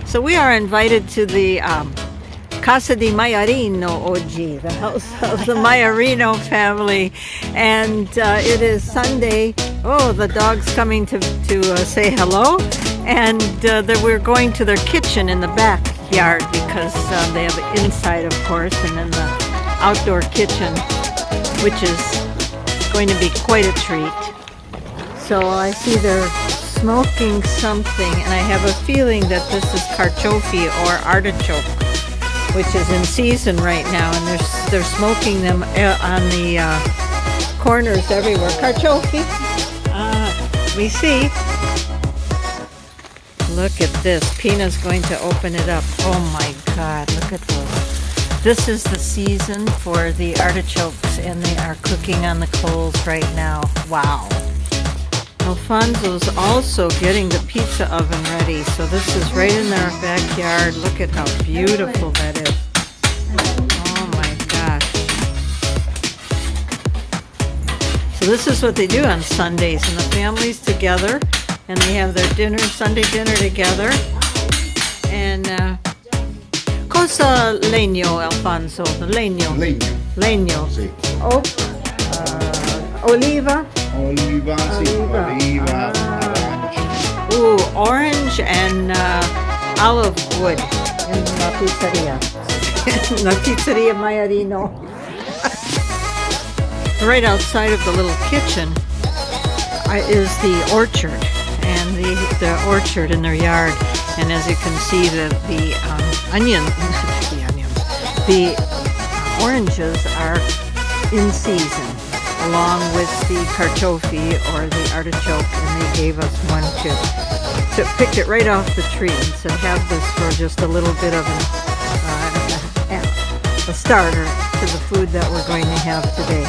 So we are invited to the Casa di Maiorino oggi, the house of the Maiorino family, and it is Sunday. Oh, the dog's coming to say hello, and we're going to their kitchen in the backyard because they have inside, of course, and then the outdoor kitchen, which is going to be quite a treat. So I see they're smoking something, and I have a feeling that this is carciofi or artichoke, which is in season right now, and they're smoking them on the corners everywhere. Carciofi, we see. Look at this. Pina's going to open it up. Oh my God, look at those. This is the season for the artichokes, and they are cooking on the coals right now. Wow. Alfonso's also getting the pizza oven ready, so this is right in their backyard. Look at how beautiful that is. Oh my gosh. So this is what they do on Sundays, and the family's together, and they have their dinner, Sunday dinner together. And cosa legno, Alfonso? Legno. Legno. Sì. Oh, oliva. Oliva, sì, oliva, arancia. Ooh, orange and olive wood in la pizzeria. La pizzeria Maiorino. Right outside of the little kitchen is the orchard, and the orchard in their yard. And as you can see, the oranges are in season, along with the carciofi or the artichoke, and they gave us one to pick it right off the tree and said, have this for just a little bit of a starter to the food that we're going to have today.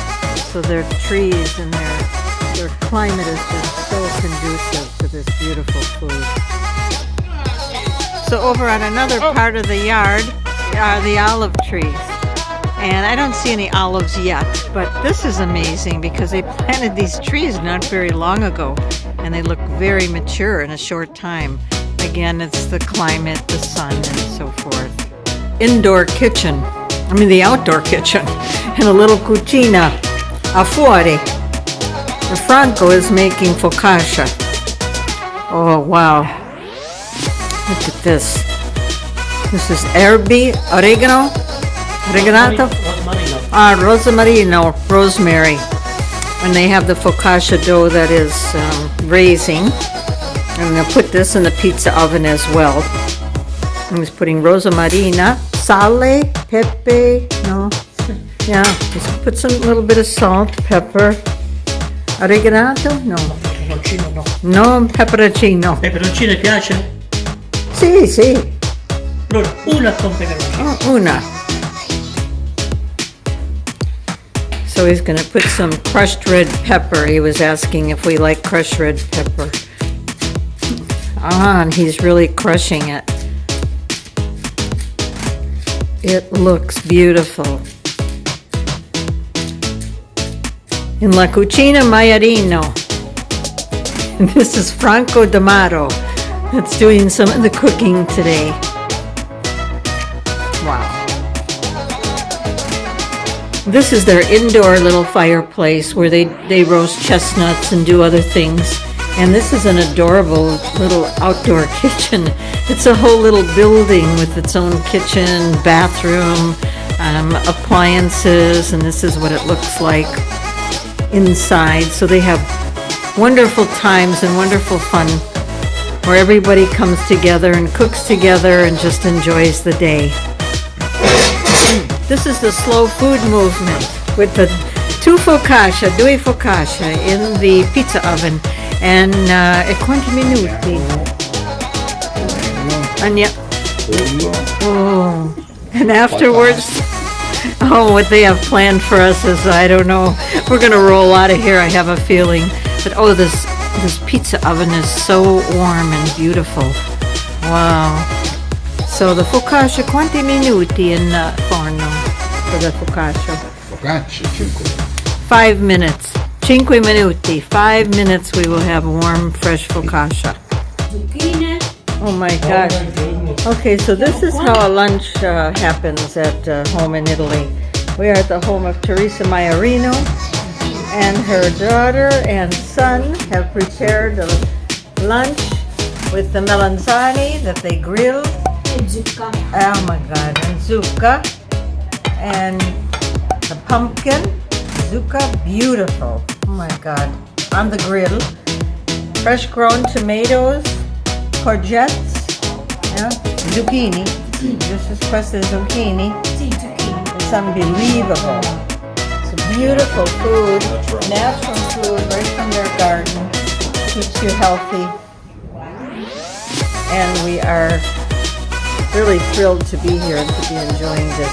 So their trees and their climate is just so conducive to this beautiful food. So over on another part of the yard are the olive trees. And I don't see any olives yet, but this is amazing because they planted these trees not very long ago, and they look very mature in a short time. Again, it's the climate, the sun, and so forth. Indoor kitchen, the outdoor kitchen, and a little cucina a fuori. Franco is making focaccia. Oh, wow. Look at this. This is herby, oregano. Oreganato? Rosmarino, rosemary. And they have the focaccia dough that is raising. I'm going to put this in the pizza oven as well. I'm just putting rosamarina, sale, pepe, no? Yeah, just put some little bit of salt, pepper. Oreganato? No. Peperoncino no. No, pepperoncino. Peperoncino piace? Sì, sì. Allora, una con peperoncino. Oh, una. So he's going to put some crushed red pepper. He was asking if we like crushed red pepper. And he's really crushing it. It looks beautiful. In La Cucina Maiorino. This is Franco D'Amato that's doing some of the cooking today. Wow. This is their indoor little fireplace where they roast chestnuts and do other things. And this is an adorable little outdoor kitchen. It's a whole little building with its own kitchen, bathroom, appliances, and this is what it looks like inside. So they have wonderful times and wonderful fun where everybody comes together and cooks together and just enjoys the day. This is the slow food movement with the due focaccia in the pizza oven. And quanti minuti? And afterwards, what they have planned for us is, I don't know. We're going to roll out of here, I have a feeling. But this pizza oven is so warm and beautiful. Wow. So the focaccia, quanti minuti in forno for the focaccia? Focaccia, 5 minutes. 5 minuti. 5 minutes we will have warm, fresh focaccia. Zucchine. Oh my gosh. Okay, so this is how a lunch happens at home in Italy. We are at the home of Teresa Maiorino, and her daughter and son have prepared a lunch with the melanzane that they grilled. Zucca. Oh my God, and Zucca, and the pumpkin, Zucca, beautiful. Oh my God, on the grill. Fresh grown tomatoes, courgettes, yeah, zucchini. This is questa zucchini. Sì, zucchini. It's unbelievable. It's a beautiful food, natural food right from their garden. Keeps you healthy. And we are really thrilled to be here and to be enjoying this.